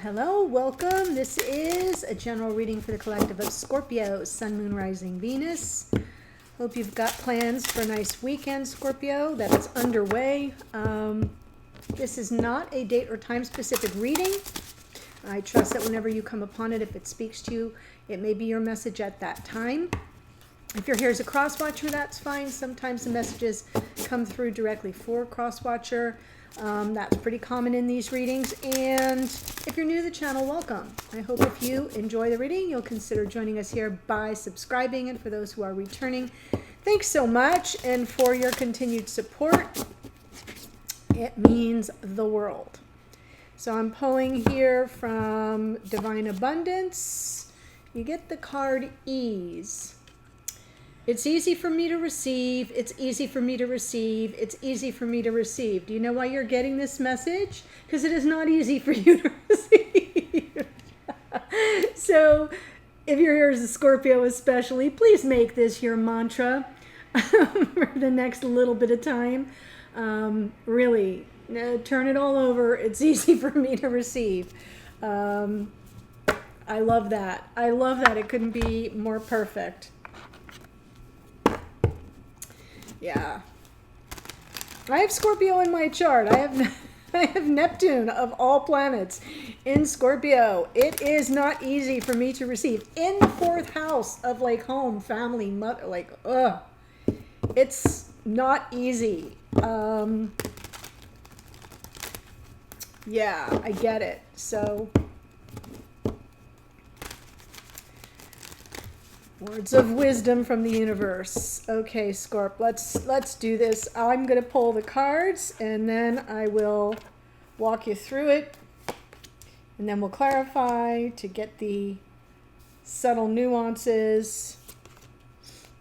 Hello, welcome. This is a general reading for the collective of Scorpio, Sun, Moon, Rising, Venus. Hope you've got plans for a nice weekend, Scorpio, that it's underway. This is not a date or time specific reading. I trust that whenever you come upon it, if it speaks to you, it may be your message at that time. If you're here as a cross watcher, that's fine. Sometimes the messages come through directly for a cross watcher. That's pretty common in these readings. And if you're new to the channel, welcome. I hope if you enjoy the reading, you'll consider joining us here by subscribing. And for those who are returning, thanks so much. And for your continued support, it means the world. So I'm pulling here from Divine Abundance. You get the card Ease. It's easy for me to receive. It's easy for me to receive. It's easy for me to receive. Do you know why you're getting this message? Because it is not easy for you to receive. So if you're here as a Scorpio especially, please make this your mantra for the next little bit of time. Really, turn it all over. It's easy for me to receive. I love that. I love that. It couldn't be more perfect. Yeah. I have Scorpio in my chart. I have Neptune of all planets in Scorpio. It is not easy for me to receive. In the fourth house of like home, family, mother, like, it's not easy. Yeah, I get it. So words of wisdom from the universe. Okay, Scorp, let's do this. I'm going to pull the cards and then I will walk you through it. And then we'll clarify to get the subtle nuances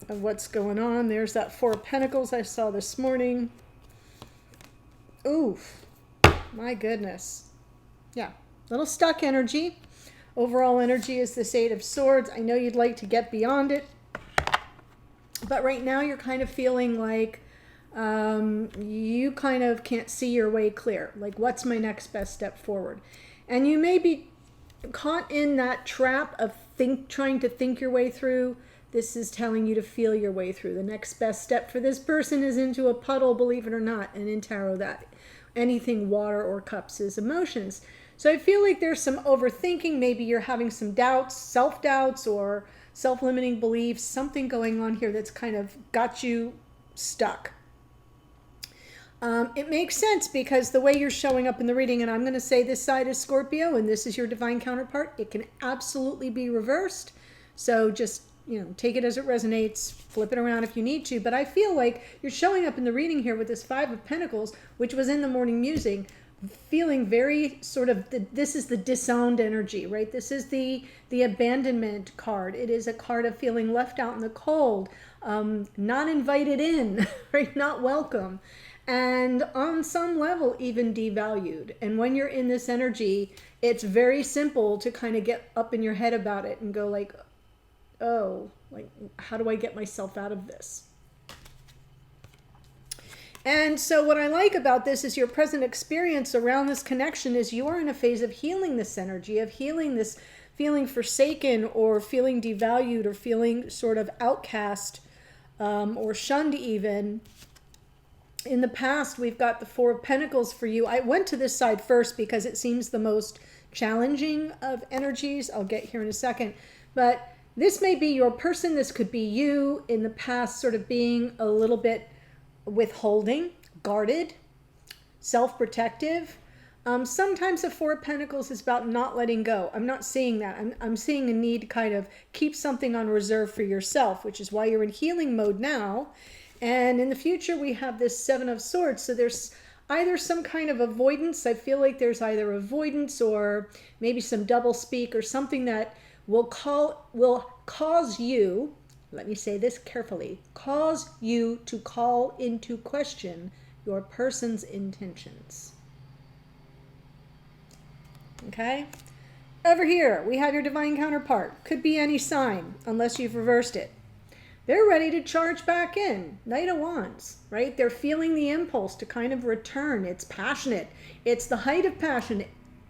of what's going on. There's that Four of Pentacles I saw this morning. Oof. My goodness. Yeah, little stuck energy. Overall energy is this Eight of Swords. I know you'd like to get beyond it, but right now you're kind of feeling like you kind of can't see your way clear. Like, what's my next best step forward? And you may be caught in that trap of trying to think your way through. This is telling you to feel your way through. The next best step for this person is into a puddle, believe it or not, and in tarot that anything water or cups is emotions. So I feel like there's some overthinking. Maybe you're having some doubts, self-doubts or self-limiting beliefs, something going on here that's kind of got you stuck. It makes sense because the way you're showing up in the reading, and I'm going to say this side is Scorpio and this is your divine counterpart, it can absolutely be reversed. So just, take it as it resonates, flip it around if you need to. But I feel like you're showing up in the reading here with this Five of Pentacles, which was in the morning musing, feeling very sort of, this is the disowned energy, right? This is the abandonment card. It is a card of feeling left out in the cold, not invited in, right? Not welcome. And on some level, even devalued. And when you're in this energy, it's very simple to kind of get up in your head about it and go like, oh, like, how do I get myself out of this? And so what I like about this is your present experience around this connection is you're in a phase of healing this energy, of healing this feeling forsaken or feeling devalued or feeling sort of outcast or shunned even. In the past, we've got the Four of Pentacles for you. I went to this side first because it seems the most challenging of energies. I'll get here in a second. But this may be your person. This could be you in the past sort of being a little bit withholding, guarded, self-protective. Sometimes the Four of Pentacles is about not letting go. I'm not seeing that. I'm seeing a need to kind of keep something on reserve for yourself, which is why you're in healing mode now. And in the future, we have this Seven of Swords. So there's either some kind of avoidance. I feel like there's either avoidance or maybe some double speak or something that will cause you, let me say this carefully, cause you to call into question your person's intentions. Okay? Over here, we have your divine counterpart. Could be any sign, unless you've reversed it. They're ready to charge back in. Knight of Wands, right? They're feeling the impulse to kind of return. It's passionate. It's the height of passion.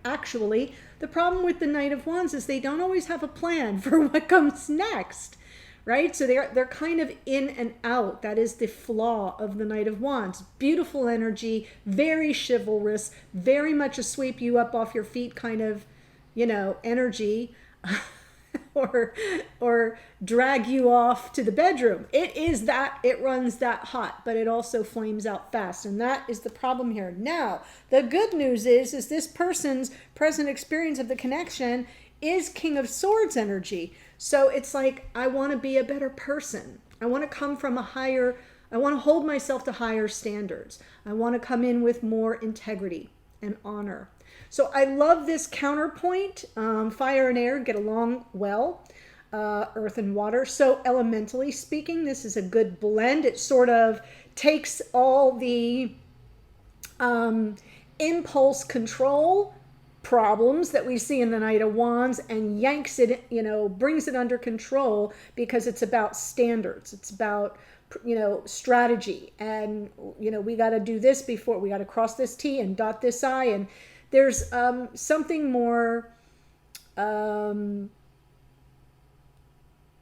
Actually, the the problem with the Knight of Wands is they don't always have a plan for what comes next, right? So they're kind of in and out. That is the flaw of the Knight of Wands. Beautiful energy, very chivalrous, very much a sweep you up off your feet kind of, energy. or drag you off to the bedroom. It runs that hot, but it also flames out fast. And that is the problem here. Now, the good news is this person's present experience of the connection is King of Swords energy. So it's like, I want to be a better person. I want to come from I want to hold myself to higher standards. I want to come in with more integrity and honor. So I love this counterpoint. Fire and air get along well, earth and water. So elementally speaking, this is a good blend. It sort of takes all the impulse control problems that we see in the Knight of Wands and yanks it, brings it under control, because it's about standards. It's about strategy, and we got to do this before we got to cross this T and dot this I, and there's something more,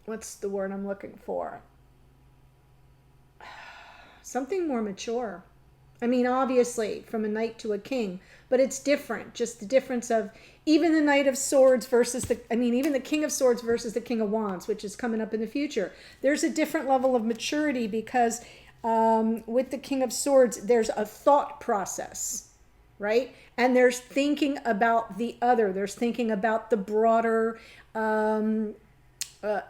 what's the word I'm looking for? Something more mature. I mean, obviously, from a knight to a king, but it's different. Just the difference of even the Knight of Swords versus even the King of Swords versus the King of Wands, which is coming up in the future. There's a different level of maturity because with the King of Swords, there's a thought process, right? And there's thinking about the other. There's thinking about the broader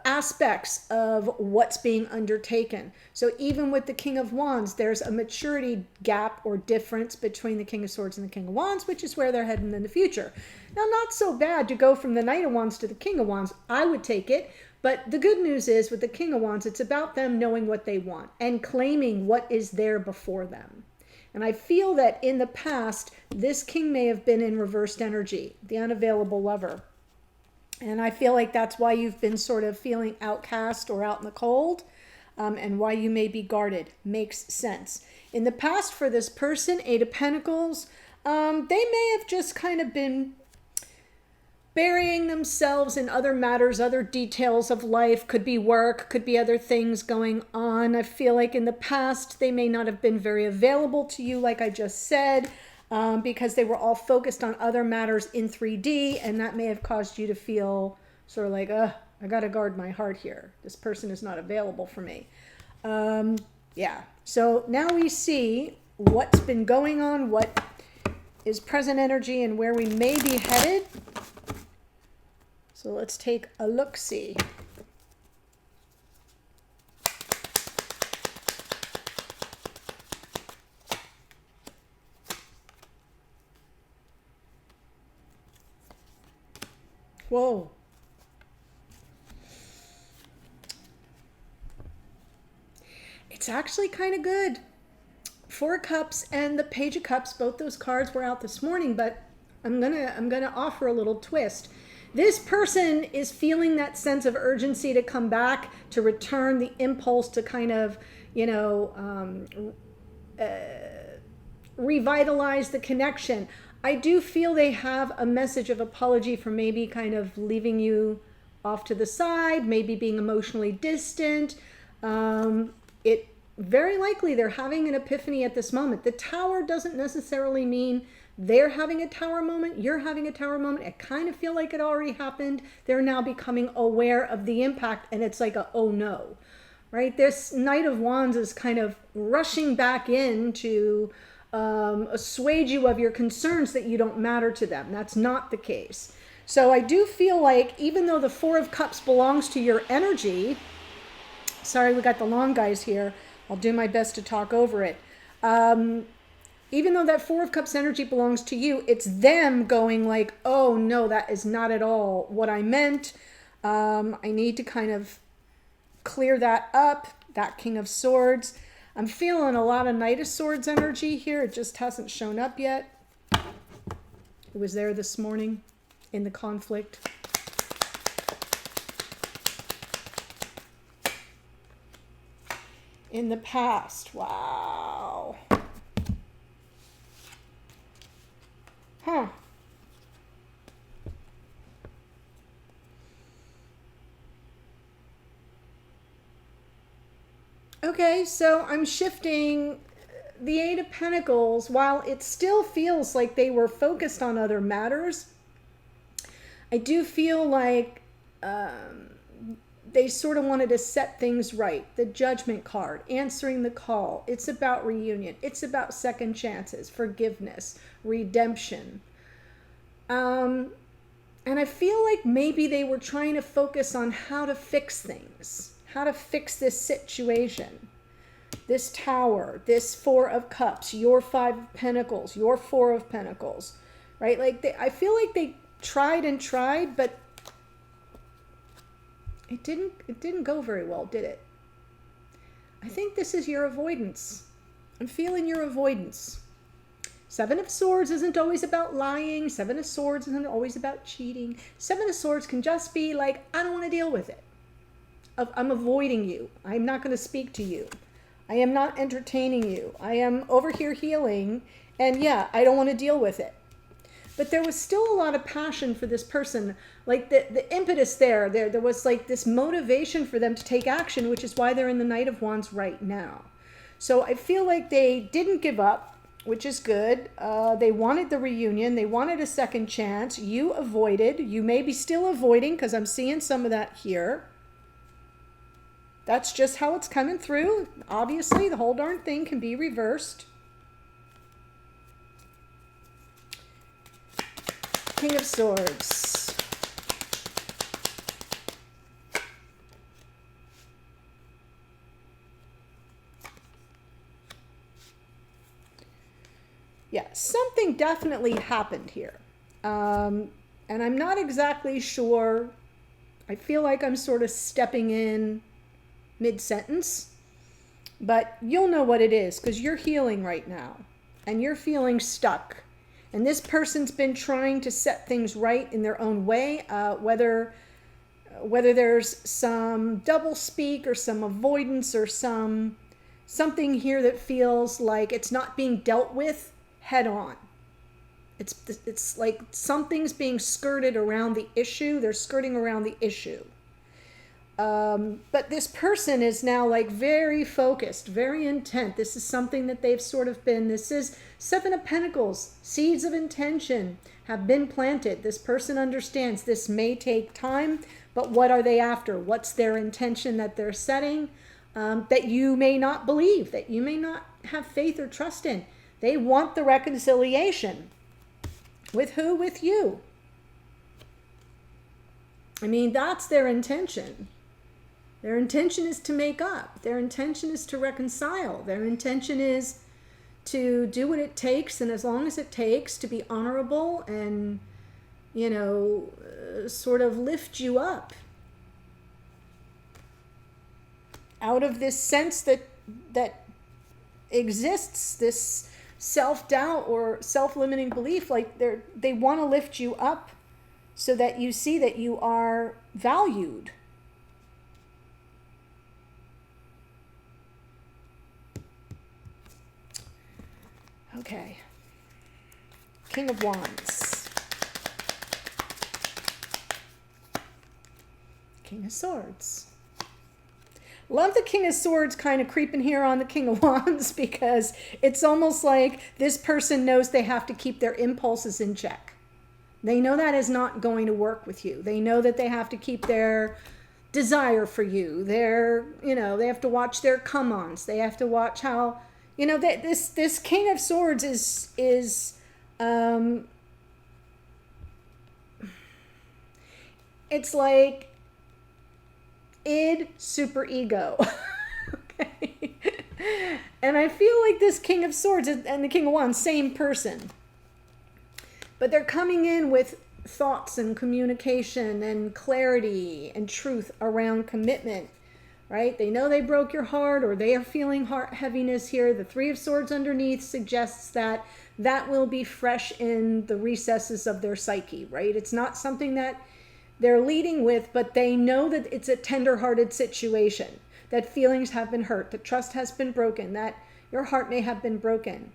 aspects of what's being undertaken. So even with the King of Wands, there's a maturity gap or difference between the King of Swords and the King of Wands, which is where they're heading in the future. Now, not so bad to go from the Knight of Wands to the King of Wands. I would take it. But the good news is with the King of Wands, it's about them knowing what they want and claiming what is there before them. And I feel that in the past, this king may have been in reversed energy, the unavailable lover. And I feel like that's why you've been sort of feeling outcast or out in the cold, and why you may be guarded. Makes sense. In the past for this person, Eight of Pentacles, they may have just kind of been burying themselves in other matters, other details of life. Could be work, could be other things going on. I feel like in the past, they may not have been very available to you, like I just said, because they were all focused on other matters in 3D, and that may have caused you to feel sort of like, I got to guard my heart here. This person is not available for me. Yeah. So now we see what's been going on, what is present energy, and where we may be headed. So let's take a look-see. Whoa. It's actually kind of good. Four of Cups and the Page of Cups, both those cards were out this morning, but I'm gonna offer a little twist. This person is feeling that sense of urgency to come back, to return the impulse to kind of, revitalize the connection. I do feel they have a message of apology for maybe kind of leaving you off to the side, maybe being emotionally distant. It very likely they're having an epiphany at this moment. The Tower doesn't necessarily mean they're having a tower moment, you're having a tower moment. I kind of feel like it already happened. They're now becoming aware of the impact, and it's like oh no, right? This Knight of Wands is kind of rushing back in to assuage you of your concerns that you don't matter to them. That's not the case. So I do feel like even though the Four of Cups belongs to your energy, sorry, we got the long guys here. I'll do my best to talk over it. Even though that Four of Cups energy belongs to you, it's them going like, oh no, that is not at all what I meant. I need to kind of clear that up. That King of Swords. I'm feeling a lot of Knight of Swords energy here. It just hasn't shown up yet. It was there this morning in the conflict. In the past, wow. Huh. Okay, so I'm shifting the Eight of Pentacles. While it still feels like they were focused on other matters, I do feel like they sort of wanted to set things right. The Judgment card, answering the call. It's about reunion. It's about second chances, forgiveness, redemption. And I feel like maybe they were trying to focus on how to fix things, how to fix this situation. This Tower, this Four of Cups, your Five of Pentacles, your Four of Pentacles, right? Like I feel like they tried and tried, but it didn't go very well, did it? I think this is your avoidance. I'm feeling your avoidance. Seven of Swords isn't always about lying. Seven of Swords isn't always about cheating. Seven of Swords can just be like, I don't want to deal with it. I'm avoiding you. I'm not going to speak to you. I am not entertaining you. I am over here healing, and yeah, I don't want to deal with it. But there was still a lot of passion for this person. Like the impetus there was like this motivation for them to take action, which is why they're in the Knight of Wands right now. So I feel like they didn't give up, which is good. They wanted the reunion. They wanted a second chance. You avoided. You may be still avoiding, because I'm seeing some of that here. That's just how it's coming through. Obviously, the whole darn thing can be reversed. King of Swords. Yeah, something definitely happened here. And I'm not exactly sure. I feel like I'm sort of stepping in mid-sentence, but you'll know what it is because you're healing right now and you're feeling stuck. And this person's been trying to set things right in their own way, whether there's some double speak or some avoidance or something here that feels like it's not being dealt with head on. It's like something's being skirted around the issue. They're skirting around the issue. But this person is now like very focused, very intent. This is something that they've sort of been. This is Seven of Pentacles. Seeds of intention have been planted. This person understands this may take time, but what are they after? What's their intention that they're setting that you may not believe, that you may not have faith or trust in? They want the reconciliation. With who? With you. I mean, that's their intention. Their intention is to make up. Their intention is to reconcile. Their intention is to do what it takes, and as long as it takes, to be honorable and, you know, sort of lift you up out of this sense that exists, this self-doubt or self-limiting belief. Like they want to lift you up so that you see that you are valued. Okay. King of Wands. King of Swords. Love the King of Swords kind of creeping here on the King of Wands, because it's almost like this person knows they have to keep their impulses in check. They know that is not going to work with you. They know that they have to keep their desire for you. They have to watch their come-ons. They have to watch how, this King of Swords is it's like id, super ego. Okay. And I feel like this King of Swords and the King of Wands, same person. But they're coming in with thoughts and communication and clarity and truth around commitment, right? They know they broke your heart, or they are feeling heart heaviness here. The Three of Swords underneath suggests that will be fresh in the recesses of their psyche, right? It's not something that they're leading with, but they know that it's a tender-hearted situation, that feelings have been hurt, that trust has been broken, that your heart may have been broken.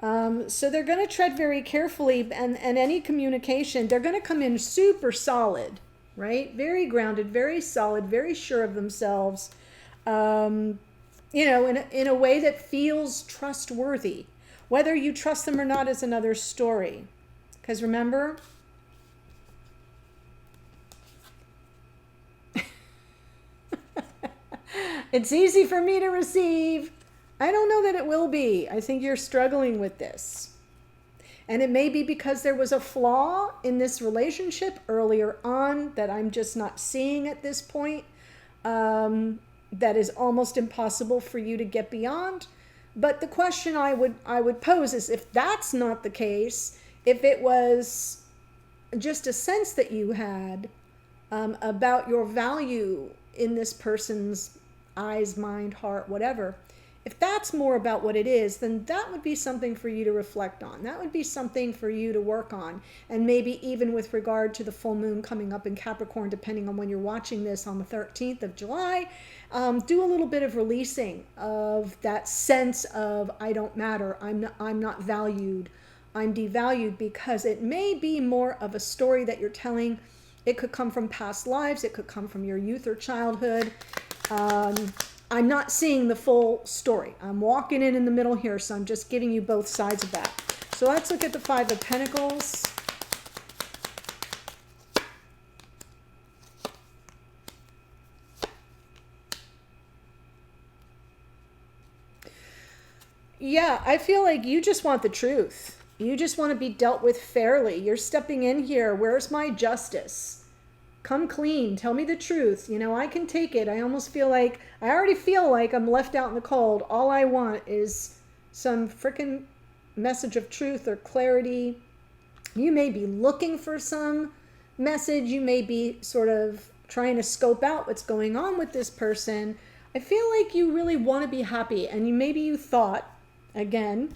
So they're going to tread very carefully, and any communication, they're going to come in super solid, right? Very grounded, very solid, very sure of themselves. in a way that feels trustworthy. Whether you trust them or not is another story. Because remember, it's easy for me to receive. I don't know that it will be. I think you're struggling with this. And it may be because there was a flaw in this relationship earlier on that I'm just not seeing at this point. That is almost impossible for you to get beyond. But the question I would pose is, if that's not the case, if it was just a sense that you had about your value in this person's eyes, mind, heart, whatever, if that's more about what it is, then that would be something for you to reflect on. That would be something for you to work on. And maybe even with regard to the full moon coming up in Capricorn, depending on when you're watching this on the 13th of July, do a little bit of releasing of that sense of, I don't matter, I'm not valued, I'm devalued, because it may be more of a story that you're telling. It could come from past lives. It could come from your youth or childhood. I'm not seeing the full story. I'm walking in the middle here, so I'm just giving you both sides of that. So let's look at the Five of Pentacles. Yeah, I feel like you just want the truth. You just want to be dealt with fairly. You're stepping in here. Where's my justice? Come clean. Tell me the truth. I can take it. I already feel like I'm left out in the cold. All I want is some freaking message of truth or clarity. You may be looking for some message. You may be sort of trying to scope out what's going on with this person. I feel like you really want to be happy, and maybe you thought, again,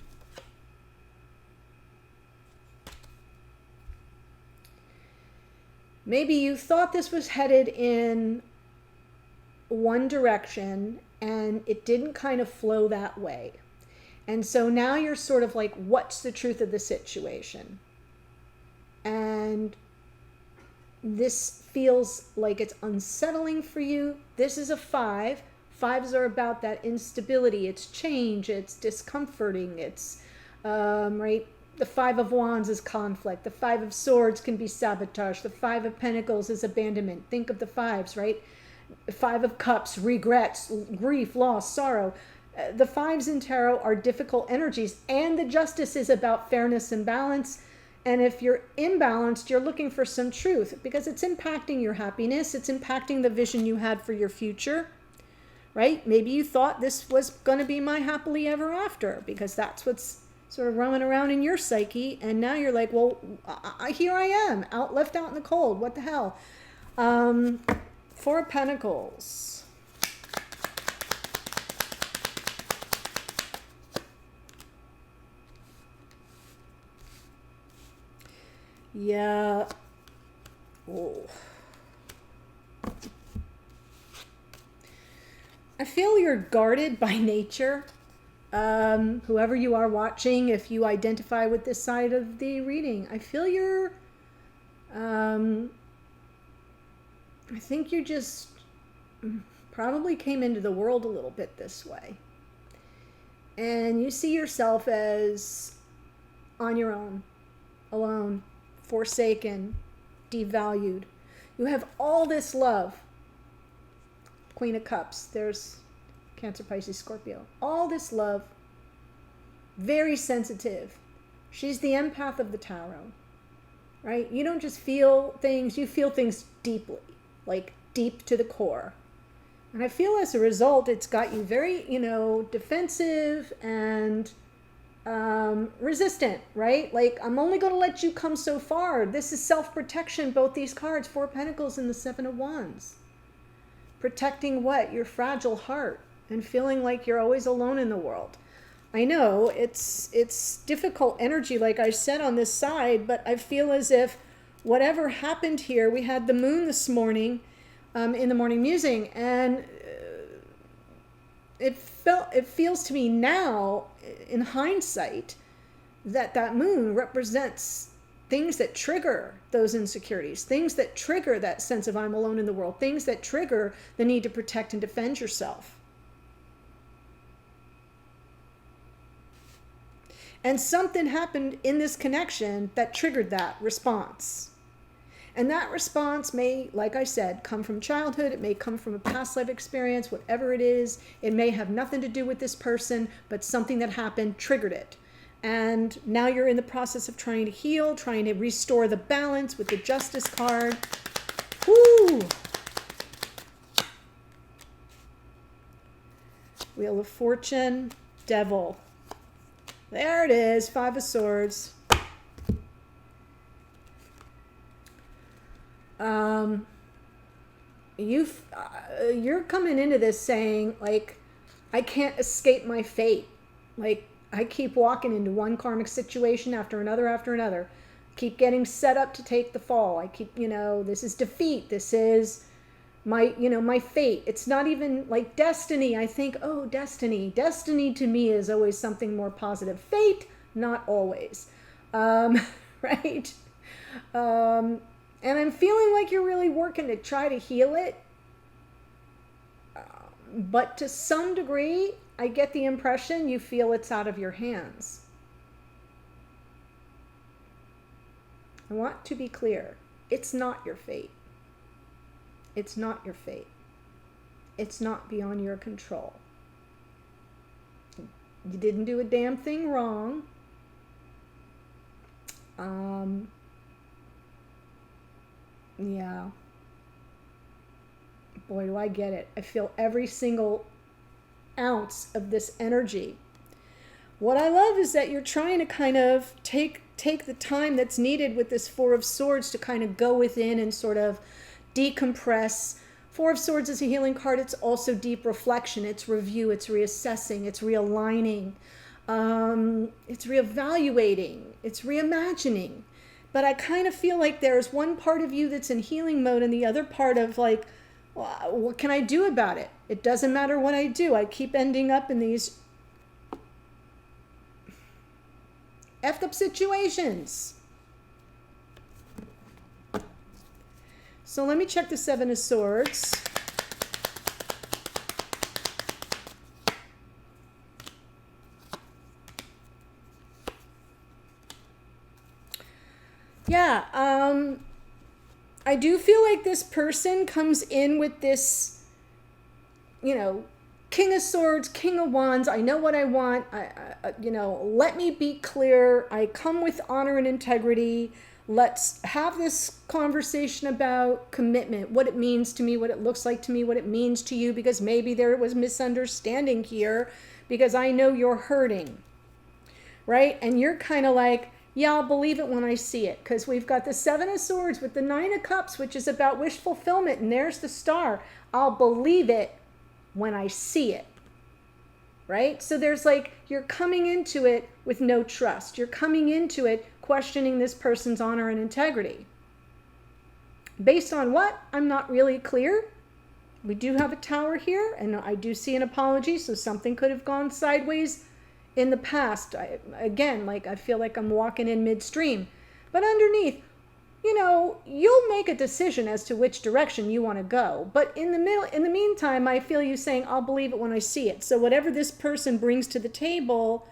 maybe you thought this was headed in one direction and it didn't kind of flow that way. And so now you're sort of like, what's the truth of the situation? And this feels like it's unsettling for you. This is a 5. 5s are about that instability. It's change. It's discomforting. It's, right? The 5 of Wands is conflict. The 5 of Swords can be sabotage. The 5 of Pentacles is abandonment. Think of the 5s, right? 5 of Cups, regrets, grief, loss, sorrow. The 5s in tarot are difficult energies, and the Justice is about fairness and balance. And if you're imbalanced, you're looking for some truth, because it's impacting your happiness. It's impacting the vision you had for your future, right? Maybe you thought this was going to be my happily ever after, because that's what's sort of roaming around in your psyche, and now you're like, well, here I am, left out in the cold. What the hell? 4 of Pentacles. Yeah. Oh. I feel you're guarded by nature. Whoever you are watching, if you identify with this side of the reading, I feel you're, I think you just probably came into the world a little bit this way. And you see yourself as on your own, alone, forsaken, devalued. You have all this love. Queen of Cups, there's Cancer, Pisces, Scorpio. All this love, very sensitive. She's the empath of the tarot, right? You don't just feel things, you feel things deeply, like deep to the core. And I feel as a result, it's got you very, defensive and resistant, right? Like, I'm only going to let you come so far. This is self-protection, both these cards, 4 of Pentacles and the 7 of Wands. Protecting what? Your fragile heart. And feeling like you're always alone in the world. I know it's difficult energy, like I said, on this side, but I feel as if whatever happened here, we had the moon this morning in the morning musing, and it feels to me now, in hindsight, that moon represents things that trigger those insecurities, things that trigger that sense of I'm alone in the world, things that trigger the need to protect and defend yourself. And something happened in this connection that triggered that response. And that response may, like I said, come from childhood. It may come from a past life experience, whatever it is. It may have nothing to do with this person, but something that happened triggered it. And now you're in the process of trying to heal, trying to restore the balance with the Justice card. Woo! Wheel of Fortune, Devil. There it is, Five of Swords. You're coming into this saying, like, I can't escape my fate. Like, I keep walking into one karmic situation after another. Keep getting set up to take the fall. I keep, this is defeat. This is my fate. It's not even like destiny. I think, oh, destiny. Destiny to me is always something more positive. Fate, not always. Right? And I'm feeling like you're really working to try to heal it. But to some degree, I get the impression you feel it's out of your hands. I want to be clear. It's not your fate. It's not your fate. It's not beyond your control. You didn't do a damn thing wrong. Yeah. Boy, do I get it. I feel every single ounce of this energy. What I love is that you're trying to kind of take the time that's needed with this Four of Swords to kind of go within and sort of decompress. Four of Swords is a healing card. It's also deep reflection. It's review. It's reassessing. It's realigning. It's reevaluating. It's reimagining. But I kind of feel like there's one part of you that's in healing mode and the other part of like, well, what can I do about it? It doesn't matter what I do. I keep ending up in these effed up situations. So let me check the Seven of Swords. Yeah, I do feel like this person comes in with this, King of Swords, King of Wands. I know what I want. Let me be clear. I come with honor and integrity. Let's have this conversation about commitment, what it means to me, what it looks like to me, what it means to you, because maybe there was misunderstanding here because I know you're hurting, right? And you're kind of like, yeah, I'll believe it when I see it, because we've got the Seven of Swords with the Nine of Cups, which is about wish fulfillment, and there's the Star. I'll believe it when I see it, right? So there's like, you're coming into it with no trust. You're coming into it questioning this person's honor and integrity. Based on what? I'm not really clear. We do have a Tower here, and I do see an apology, so something could have gone sideways in the past. I feel like I'm walking in midstream. But underneath, you'll make a decision as to which direction you want to go. But in the meantime, I feel you saying, I'll believe it when I see it. So whatever this person brings to the table,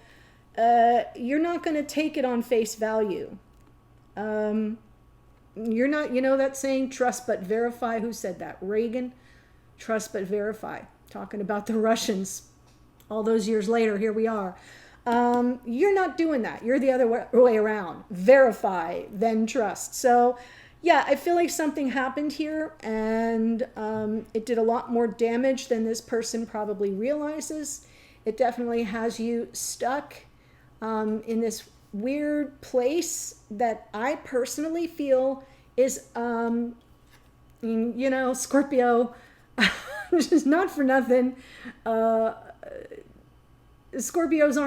you're not going to take it on face value. You're not, that saying, trust but verify. Who said that? Reagan? Trust but verify. Talking about the Russians. All those years later, here we are. You're not doing that. You're the other way around. Verify, then trust. So, yeah, I feel like something happened here, and it did a lot more damage than this person probably realizes. It definitely has you stuck in this weird place that I personally feel is, Scorpio, just not for nothing. Scorpios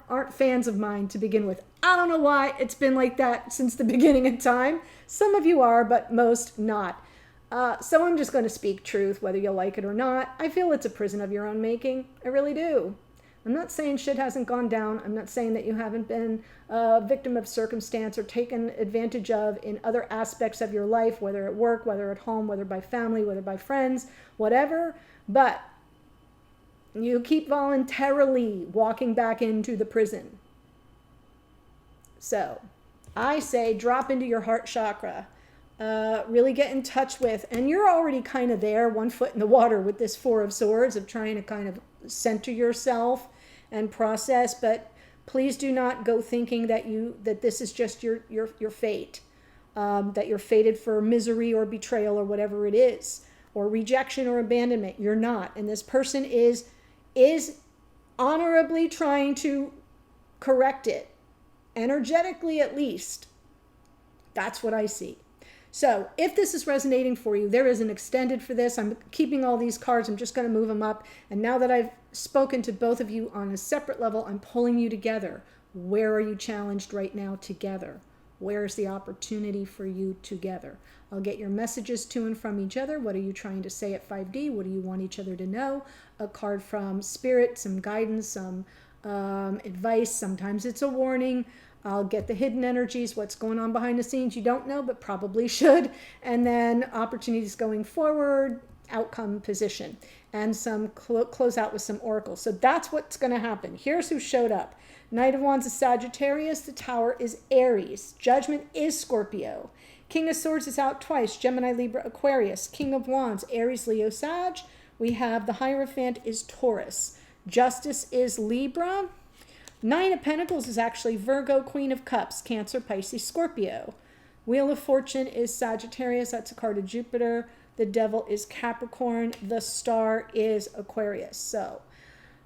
aren't fans of mine to begin with. I don't know why. It's been like that since the beginning of time. Some of you are, but most not. So I'm just going to speak truth, whether you like it or not. I feel it's a prison of your own making. I really do. I'm not saying shit hasn't gone down. I'm not saying that you haven't been a victim of circumstance or taken advantage of in other aspects of your life, whether at work, whether at home, whether by family, whether by friends, whatever. But you keep voluntarily walking back into the prison. So I say drop into your heart chakra. Really get in touch with, and you're already kind of there, 1 foot in the water with this Four of Swords, of trying to kind of center yourself and process. But please do not go thinking that this is just your fate, that you're fated for misery or betrayal or whatever it is, or rejection or abandonment. You're not, and this person is honorably trying to correct it, energetically at least. That's what I see. So if this is resonating for you, there is an extended for this. I'm keeping all these cards. I'm just going to move them up. And now that I've spoken to both of you on a separate level, I'm pulling you together. Where are you challenged right now together? Where is the opportunity for you together? I'll get your messages to and from each other. What are you trying to say at 5D? What do you want each other to know? A card from Spirit, some guidance, some advice. Sometimes it's a warning. I'll get the hidden energies, what's going on behind the scenes you don't know, but probably should. And then opportunities going forward, outcome position, and some close out with some oracles. So that's what's going to happen. Here's who showed up. Knight of Wands is Sagittarius. The Tower is Aries. Judgment is Scorpio. King of Swords is out twice. Gemini, Libra, Aquarius. King of Wands, Aries, Leo, Sag. We have the Hierophant is Taurus. Justice is Libra. Nine of Pentacles is actually Virgo, Queen of Cups, Cancer, Pisces, Scorpio. Wheel of Fortune is Sagittarius. That's a card of Jupiter. The Devil is Capricorn. The Star is Aquarius. So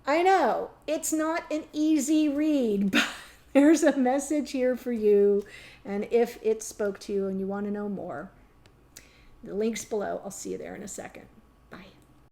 I know it's not an easy read, but there's a message here for you. And if it spoke to you and you want to know more, the link's below. I'll see you there in a second.